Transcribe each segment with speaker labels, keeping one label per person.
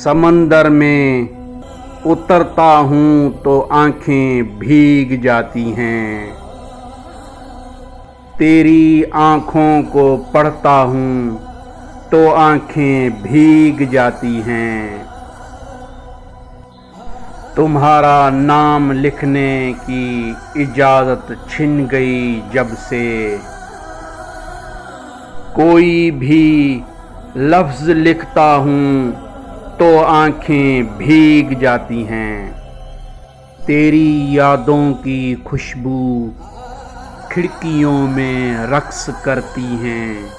Speaker 1: समंदर में उतरता हूँ तो आंखें भीग जाती हैं। तेरी आँखों को पढ़ता हूँ तो आंखें भीग जाती हैं। तुम्हारा नाम लिखने की इजाज़त छिन गई जब से, कोई भी लफ्ज़ लिखता हूँ तो आंखें भीग जाती हैं। तेरी यादों की खुशबू खिड़कियों में रक्स करती हैं।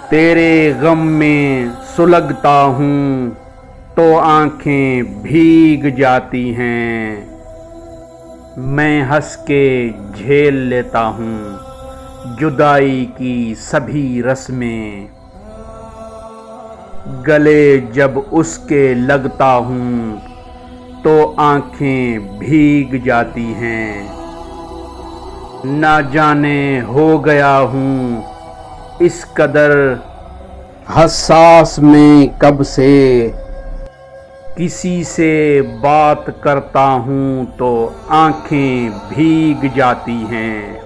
Speaker 1: तेरे गम में सुलगता हूँ तो आंखें भीग जाती हैं। मैं हंस के झेल लेता हूँ जुदाई की सभी रस्में, गले जब उसके लगता हूँ तो आंखें भीग जाती हैं। ना जाने हो गया हूँ इस कदर हसास में कब से, किसी से बात करता हूँ तो आंखें भीग जाती हैं।